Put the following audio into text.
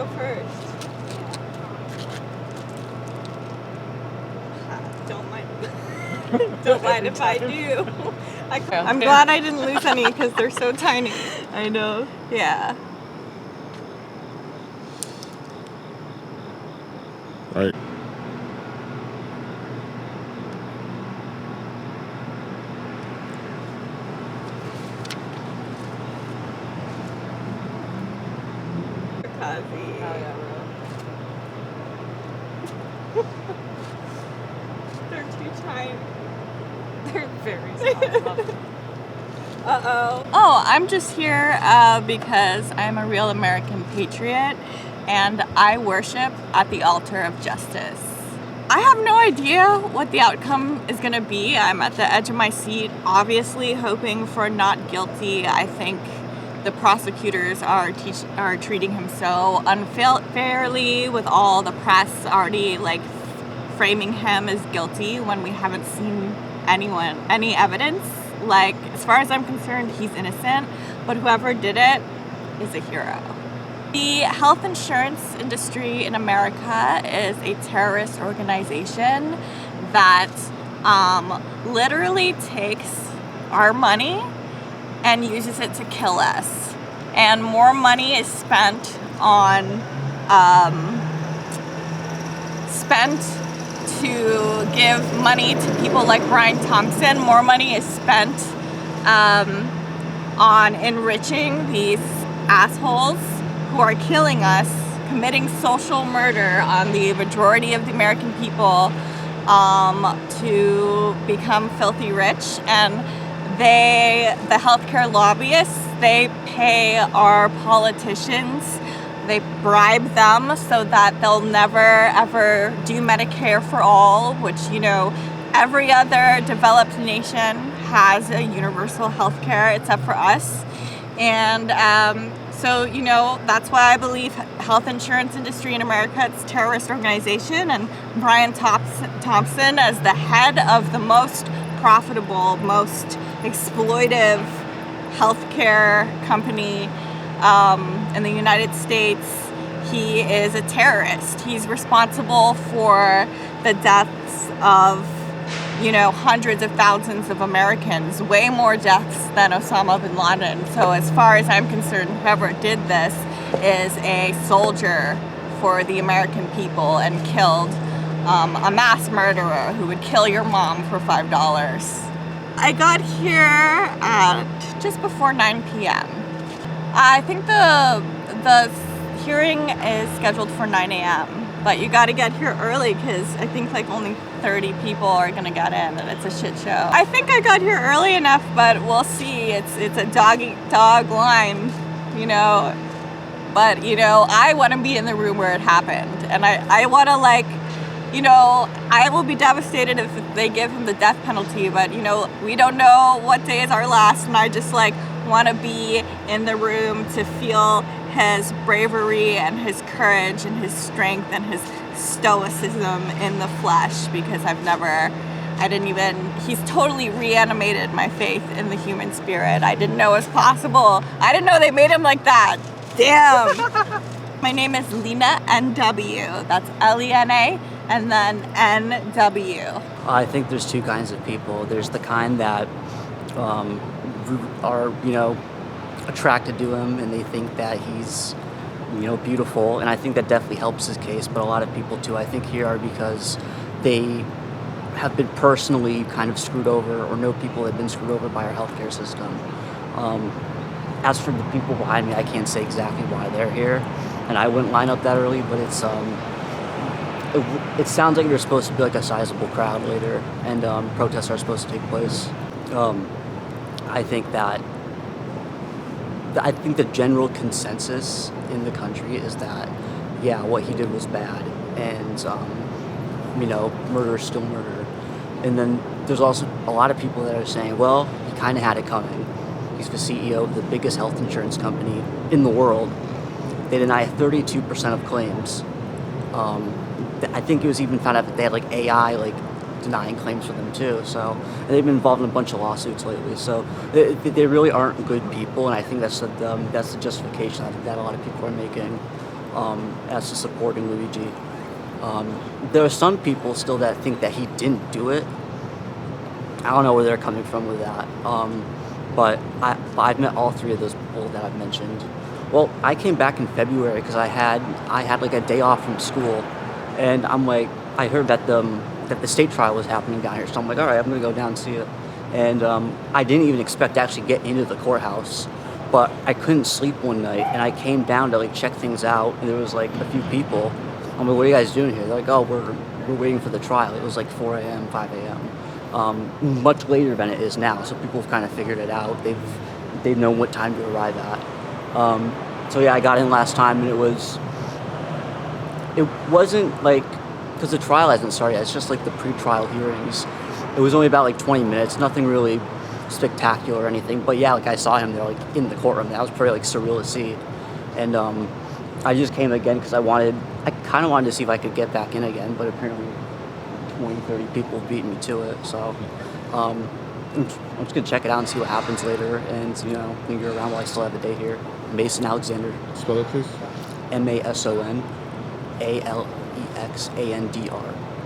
go first. Don't mind. Don't mind if I do. I'm glad I didn't lose any because they're so tiny. I know. Yeah. All right. Kazi. Oh, yeah, They're too tiny. They're very small. Uh-oh. Oh, I'm just here because I'm a real American patriot and I worship at the altar of justice. I have no idea what the outcome is going to be. I'm at the edge of my seat, obviously hoping for not guilty. I think the prosecutors are treating him so unfairly, with all the press already framing him as guilty when we haven't seen any evidence. As far as I'm concerned, he's innocent, but whoever did it is a hero. The health insurance industry in America is a terrorist organization that literally takes our money and uses it to kill us. And more money is spent to give money to people like Brian Thompson. More money is spent on enriching these assholes who are killing us, committing social murder on the majority of the American people to become filthy rich. And the healthcare lobbyists, they pay our politicians. They bribe them so that they'll never ever do Medicare for all, which, every other developed nation has a universal health care except for us. And so, that's why I believe health insurance industry in America, it's a terrorist organization, and Brian Thompson as the head of the most profitable, most exploitive healthcare company in the United States, he is a terrorist. He's responsible for the deaths of, hundreds of thousands of Americans, way more deaths than Osama bin Laden. So as far as I'm concerned, whoever did this is a soldier for the American people and killed a mass murderer who would kill your mom for $5. I got here at just before 9 p.m. I think the hearing is scheduled for 9 a.m. But you got to get here early because I think only 30 people are going to get in, and it's a shit show. I think I got here early enough, but we'll see. It's a dog line, But, I want to be in the room where it happened. And I want to, I will be devastated if they give him the death penalty. But, we don't know what day is our last. And I just, want to be in the room to feel his bravery and his courage and his strength and his stoicism in the flesh, because he's totally reanimated my faith in the human spirit. I didn't know it was possible. I didn't know they made him like that. Damn. My name is Lena NW. That's Lena and then NW. I think there's two kinds of people. There's the kind that are, attracted to him and they think that he's, beautiful. And I think that definitely helps his case. But a lot of people too, I think, here are because they have been personally kind of screwed over or know people that have been screwed over by our healthcare system. As for the people behind me, I can't say exactly why they're here. And I wouldn't line up that early, but it sounds like there's supposed to be a sizable crowd later, and protests are supposed to take place. I think the general consensus in the country is that, yeah, what he did was bad, and murder is still murder. And then there's also a lot of people that are saying, well, he kind of had it coming. He's the CEO of the biggest health insurance company in the world. They deny 32% of claims. I think it was even found out that they had AI denying claims for them too. So they've been involved in a bunch of lawsuits lately. So they really aren't good people, and I think that's the justification that a lot of people are making. as to supporting Luigi. There are some people still that think that he didn't do it. I don't know where they're coming from with that. But I've met all three of those people that I've mentioned. Well, I came back in February because I had like a day off from school, and I'm like, I heard that the state trial was happening down here, so I'm like, all right, I'm gonna go down and see it. And I didn't even expect to actually get into the courthouse, but I couldn't sleep one night, and I came down to like check things out, and there was like a few people. I'm like, what are you guys doing here? They're like, oh, we're waiting for the trial. It was like 4 a.m., 5 a.m. Much later than it is now, so people have kind of figured it out. They've known what time to arrive at. So yeah, I got in last time, and it wasn't like, because the trial hasn't started yet. It's just like the pre-trial hearings. It was only about like 20 minutes, nothing really spectacular or anything. But yeah, like I saw him there, like in the courtroom. That was pretty like surreal to see. And I just came again because I kind of wanted to see if I could get back in again, but apparently 20, 30 people beat me to it. So I'm just gonna check it out and see what happens later, and linger around while I still have a day here. Mason Alexander. Spell it, please. MASON ALEXANDR.